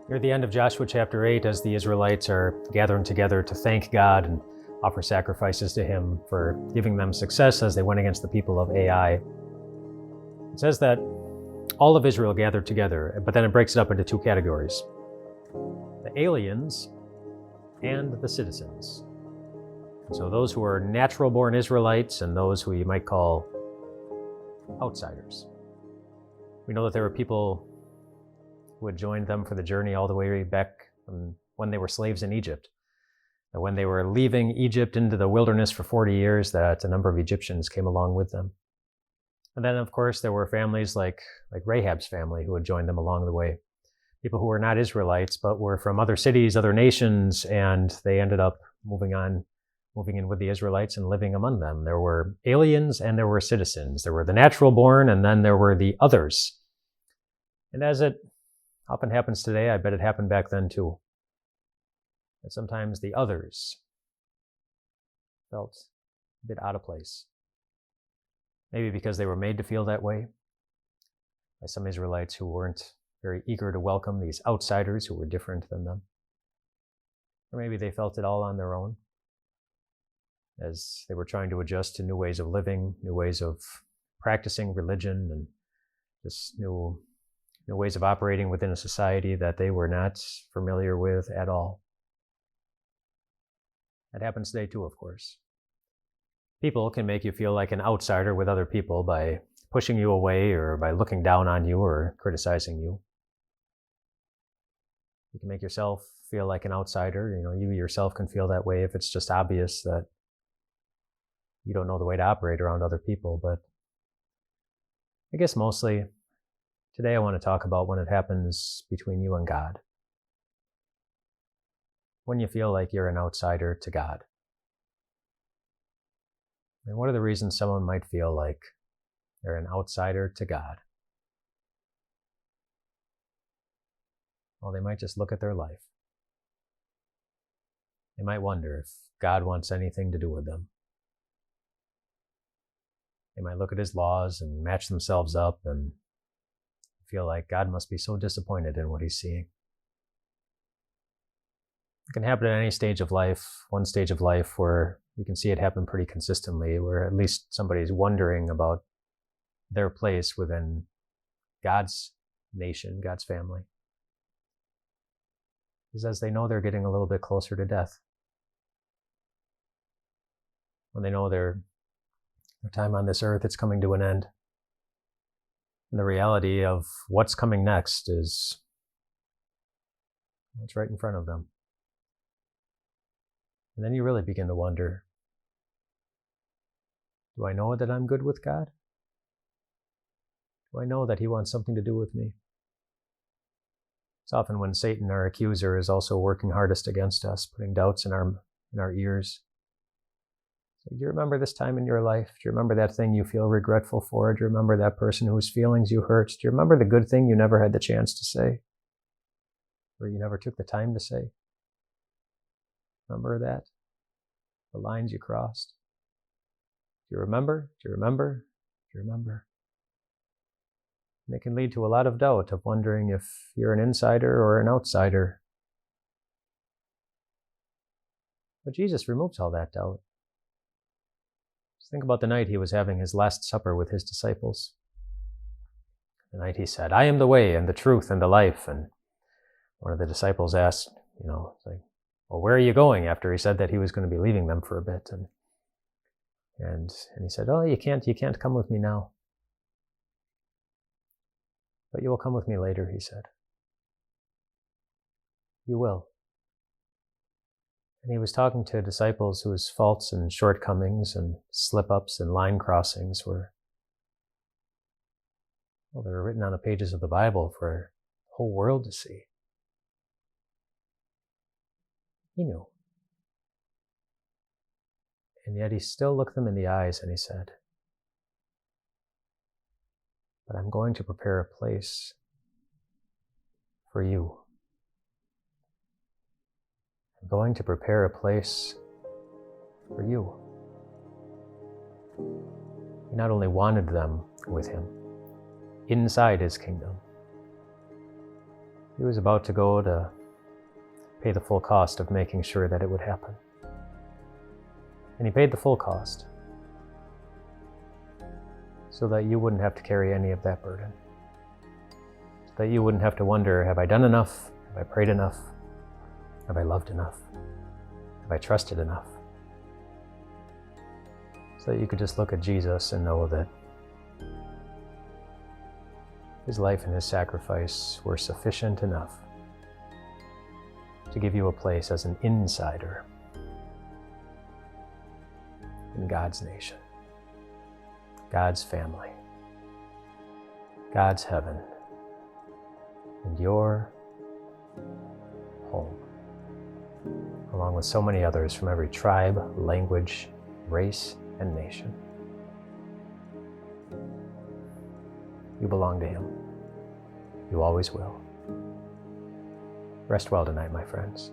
Near the end of Joshua chapter 8, as the Israelites are gathering together to thank God and offer sacrifices to Him for giving them success as they went against the people of Ai, it says that all of Israel gathered together, but then it breaks it up into two categories: the aliens and the citizens. And so those who are natural-born Israelites and those who you might call outsiders. We know that there were people who had joined them for the journey all the way back from when they were slaves in Egypt. And when they were leaving Egypt into the wilderness for 40 years, that a number of Egyptians came along with them. And then, of course, there were families like Rahab's family who had joined them along the way. People who were not Israelites, but were from other cities, other nations, and they ended up moving in with the Israelites and living among them. There were aliens and there were citizens. There were the natural born, and then there were the others. And as it often happens today, I bet it happened back then too, that sometimes the others felt a bit out of place. Maybe because they were made to feel that way by some Israelites who weren't very eager to welcome these outsiders who were different than them. Or maybe they felt it all on their own as they were trying to adjust to new ways of living, new ways of practicing religion, and just new ways of operating within a society that they were not familiar with at all. That happens today too, of course. People can make you feel like an outsider with other people by pushing you away or by looking down on you or criticizing you. You can make yourself feel like an outsider. You yourself can feel that way if it's just obvious that you don't know the way to operate around other people. But I guess mostly today I want to talk about when it happens between you and God. When you feel like you're an outsider to God. And what are the reasons someone might feel like they're an outsider to God? Well, they might just look at their life. They might wonder if God wants anything to do with them. They might look at His laws and match themselves up and feel like God must be so disappointed in what He's seeing. It can happen at any stage of life, one stage of life where you can see it happen pretty consistently, where at least somebody's wondering about their place within God's nation, God's family. Is as they know they're getting a little bit closer to death. When they know their time on this earth, it's coming to an end. And the reality of what's coming next is it's right in front of them. And then you really begin to wonder, do I know that I'm good with God? Do I know that He wants something to do with me? It's often when Satan, our accuser, is also working hardest against us, putting doubts in our ears. So do you remember this time in your life? Do you remember that thing you feel regretful for? Do you remember that person whose feelings you hurt? Do you remember the good thing you never had the chance to say? Or you never took the time to say? Remember that? The lines you crossed? Do you remember? Do you remember? Do you remember? And it can lead to a lot of doubt, of wondering if you're an insider or an outsider. But Jesus removes all that doubt. Just think about the night He was having His Last Supper with His disciples. The night He said, "I am the way and the truth and the life." And one of the disciples asked, well, where are you going? After He said that He was going to be leaving them for a bit. And He said, oh, you can't come with me now. But you will come with me later, He said. You will. And He was talking to disciples whose faults and shortcomings and slip-ups and line crossings were written on the pages of the Bible for the whole world to see. He knew. And yet He still looked them in the eyes and He said, but I'm going to prepare a place for you. I'm going to prepare a place for you. He not only wanted them with Him inside His kingdom, He was about to go to pay the full cost of making sure that it would happen. And he paid the full cost so that you wouldn't have to carry any of that burden. So that you wouldn't have to wonder, have I done enough? Have I prayed enough? Have I loved enough? Have I trusted enough? So that you could just look at Jesus and know that his life and his sacrifice were sufficient enough to give you a place as an insider in God's nation, God's family, God's heaven, and your home, along with so many others from every tribe, language, race, and nation. You belong to him. You always will. Rest well tonight, my friends.